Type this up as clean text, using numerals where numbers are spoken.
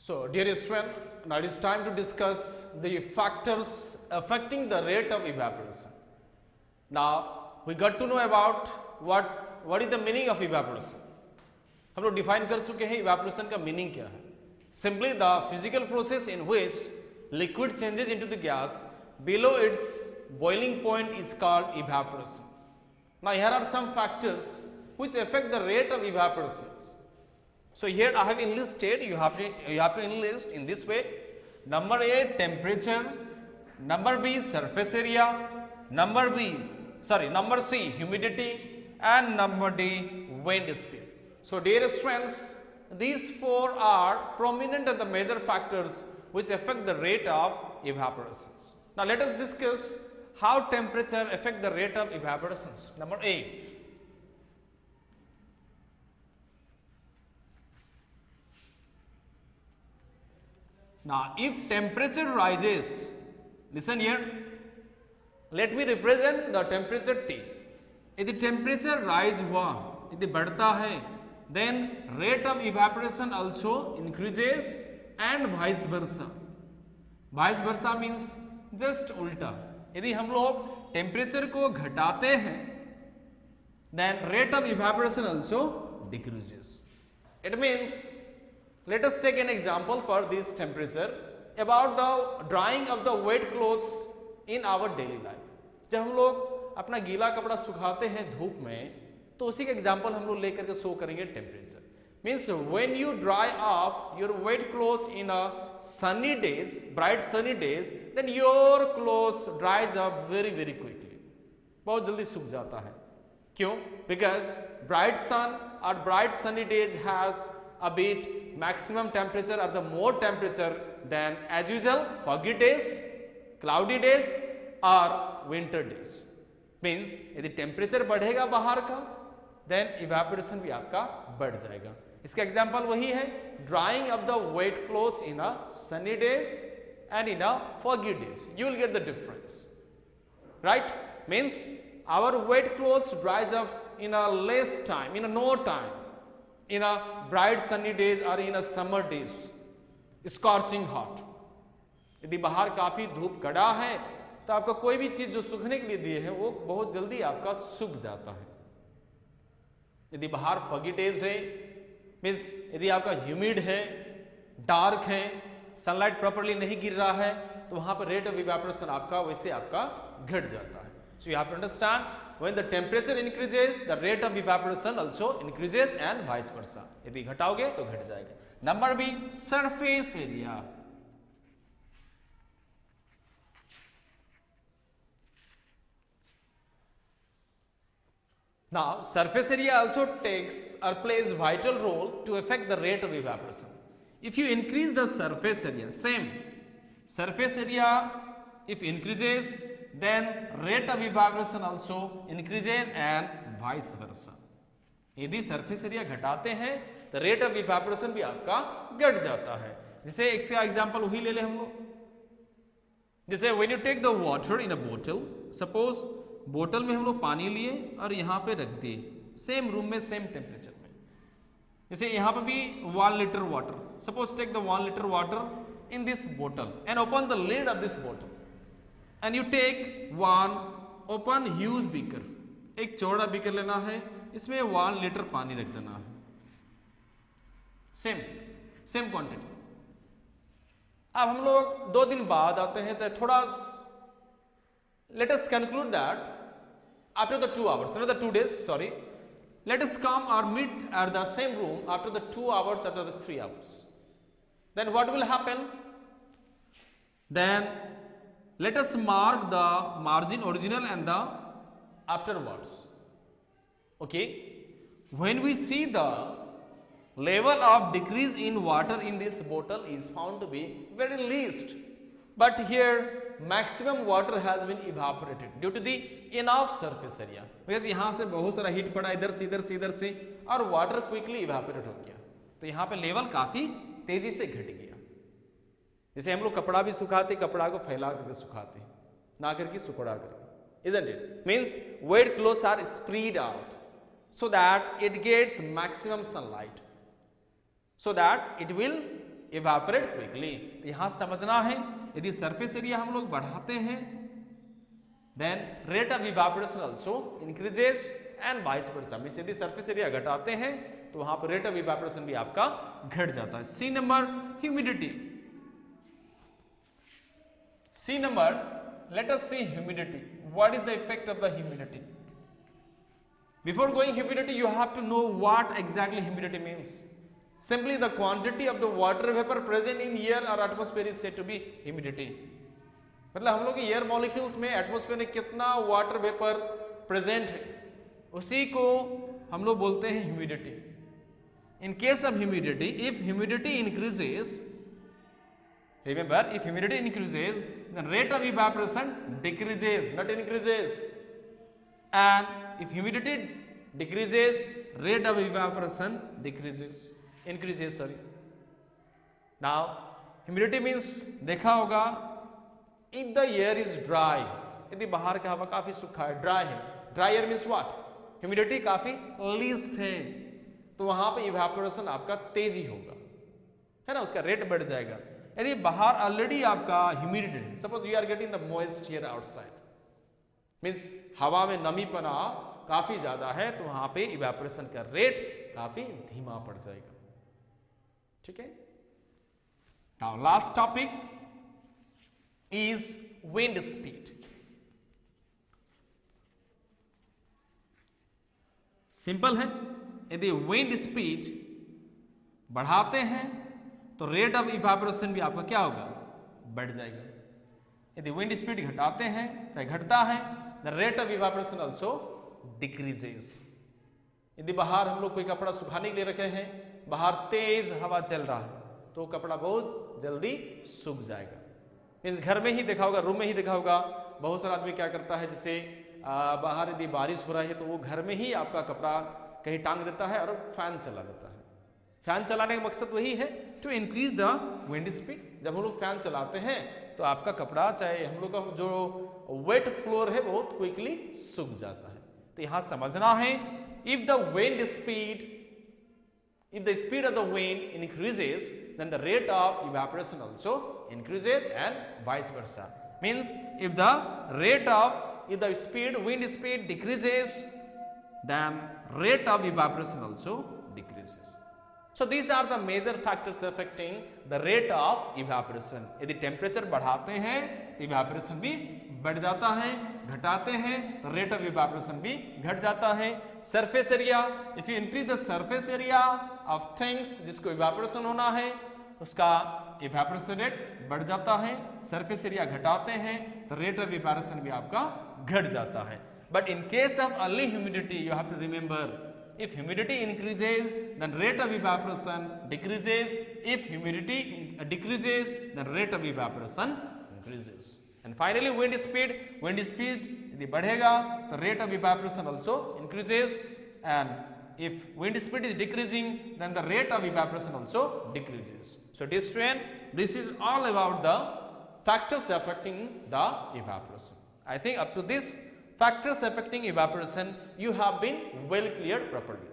So, dear student, now it is time to discuss the factors affecting the rate of evaporation. Now, we got to know about what is the meaning of evaporation. हम लोग define कर चुके हैं evaporation का meaning क्या है. Simply the physical process in which liquid changes into the gas below its boiling point is called evaporation. Now, here are some factors which affect the rate of evaporation. So, here I have enlisted, you have to enlist in this way. Number A, temperature. Number B, surface area. Number C, humidity. And number D, wind speed. So, dear students, these four are prominent and the major factors which affect the rate of evaporations. Now, let us discuss how temperature affect the rate of evaporations. Number A. Now, if temperature rises, listen here, let me represent the temperature T. यदि temperature rise हुआ, यदि बढ़ता है, then rate of evaporation also increases and vice versa. Vice versa means just उल्टा. यदि हम लोग temperature को घटाते हैं, then rate of evaporation also decreases. It means, let us take an example for this temperature about the drying of the wet clothes in our daily life. जब हम लोग अपना गीला कपड़ा सुखाते हैं धूप में, तो उसी का एग्जाम्पल हम लोग लेकर के शो करेंगे temperature. Means when you dry off your wet clothes in a sunny days, bright sunny days, then your clothes dries up very very quickly. बहुत जल्दी सूख जाता है. क्यों? बिकॉज ब्राइट सन और bright sunny days has a bit maximum temperature or the more temperature than as usual foggy days, cloudy days or winter days. Means यदि temperature बढ़ेगा बाहर का, then evaporation भी आपका बढ़ जाएगा. इसका एग्जाम्पल वही है, drying of the wet clothes in a sunny days and in a foggy days. You will get the difference, right? Means our wet clothes dries up in a less time, in a no time. In a bright sunny days or in a summer days, scorching hot. यदि बाहर काफी धूप कड़ा है तो आपका कोई भी चीज जो सूखने के लिए दिए है वो बहुत जल्दी आपका सूख जाता है. यदि बाहर फगी डेज है, मीन्स यदि आपका ह्यूमिड है, डार्क है, सनलाइट प्रॉपर्ली नहीं गिर रहा है, तो वहां पर रेट ऑफ इवेपोरेशन आपका वैसे आपका घट जाता है. So you have to understand, when the temperature increases, the rate of evaporation also increases and vice versa. यदि घटाओगे तो घट जाएगा. Number B, surface area. Now, surface area also takes or plays vital role to affect the rate of evaporation. If you increase the surface area, same surface area if increases, then rate of evaporation also increases and vice versa. यदि surface area घटाते हैं तो rate of evaporation भी आपका घट जाता है. जैसे एक का एग्जाम्पल वही ले ले हम लोग. जैसे when you take the water in a bottle, suppose बोतल में हम लोग पानी लिए और यहाँ पे रख दिए, सेम रूम में सेम टेम्परेचर में. जैसे यहाँ पे भी 1 liter water, suppose take the 1 liter water in this bottle and open the lid of this bottle. And you take one open huge beaker, एक चौड़ा बीकर लेना है, इसमें 1 liter पानी रख देना है, सेम क्वांटिटी. अब हम लोग 2 दिन बाद आते हैं, चाहे थोड़ा, let us conclude that after the 2 hours, another 2 days, sorry, let us come or meet at the same room after the 2 hours, after the 3 hours. Then what will happen? Then let us mark the margin original and the afterwards. Okay, when we see the level of decrease in water in this bottle is found to be very least, but here maximum water has been evaporated due to the enough surface area. because यहाँ से बहुत सारा heat पड़ा इधर से और water quickly evaporate हो गया, तो यहाँ पे लेवल काफी तेजी से घट गया. जैसे हम लोग कपड़ा भी सुखाते, कपड़ा को फैला करके सुखाते, ना करके सुखड़ा करके, isn't it? Means wet clothes are spread out so that it gets maximum sunlight, so that it will evaporate quickly। तो यहां समझना है, यदि सरफेस एरिया हम लोग बढ़ाते हैं then rate of evaporation also increases and vice versa। Means यदि सरफेस एरिया घटाते हैं तो वहां पर रेट ऑफ इवेपोरेशन भी आपका घट जाता है। C number humidity. C number, let us see humidity। What is the effect of the humidity? Before going humidity, you have to know what exactly humidity means। Simply the quantity of the water vapor present in air or atmosphere is said to be humidity। मतलब हम लोग के air molecules में atmosphere में कितना water vapour present है उसी को हम लोग बोलते हैं humidity. In case of humidity, if humidity increases, remember if humidity increases the rate of evaporation decreases not increases, and if humidity decreases rate of evaporation decreases increases sorry. Now humidity means देखा होगा if the air is dry, यदि बाहर का हवा काफी सूखा है, dry है, dry air means what, humidity काफी लीस्ट है, तो वहां पे इवेपोरेशन आपका तेजी होगा, है ना, उसका रेट बढ़ जाएगा। यदि बाहर ऑलरेडी आपका ह्यूमिडिटी है, suppose you are getting the moist air outside, means हवा में नमीपना काफी ज्यादा है, तो वहां पे इवेपोरेशन का रेट काफी धीमा पड़ जाएगा। ठीक है, now last topic is wind speed। Simple है, यदि wind speed बढ़ाते हैं तो रेट ऑफ इवेपोरेशन भी आपका क्या होगा, बढ़ जाएगा। यदि wind speed घटाते हैं, चाहे घटता है, the rate of evaporation also decreases। यदि बाहर हम लोग कोई कपड़ा सुखाने के लिए रखे हैं, बाहर तेज हवा चल रहा है, तो कपड़ा बहुत जल्दी सूख जाएगा। इस घर में ही देखा होगा, रूम में ही देखा होगा, बहुत सारा आदमी क्या करता है, जैसे बाहर यदि बारिश हो रही है तो वो घर में ही आपका कपड़ा कहीं टांग देता है और फैन चला देता है। फैन चलाने का मकसद वही है, to increase the wind speed. जब हम लोग फैन चलाते हैं तो आपका कपड़ा, चाहे हम लोग का जो वेट फ्लोर है, बहुत क्विकली सूख जाता है। तो यहां समझना है, if the wind speed, if the speed of the wind increases then the rate of evaporation also increases and vice versa। means if the wind speed decreases then rate of evaporation also decreases। so these are the major factors affecting the rate of evaporation। यदि temperature बढ़ाते हैं तो evaporation भी बढ़ जाता है, घटाते हैं तो रेट ऑफ इवेपोरेशन भी घट जाता है। Surface area, if you increase the surface area of things, जिसको इवेपोरेशन होना है, उसका इवेपोरेशन रेट बढ़ जाता है। सरफेस एरिया घटाते हैं तो रेट ऑफ इवेपोरेशन भी आपका घट जाता है। But in case of early humidity, you have to remember, if humidity increases then rate of evaporation decreases, if humidity decreases then rate of evaporation increases। and finally wind speed यदि बढ़ेगा तो rate of evaporation also increases, and if wind speed is decreasing then the rate of evaporation also decreases। so dear student, this is all about the factors affecting the evaporation। I think up to this factors affecting evaporation you have been well cleared properly।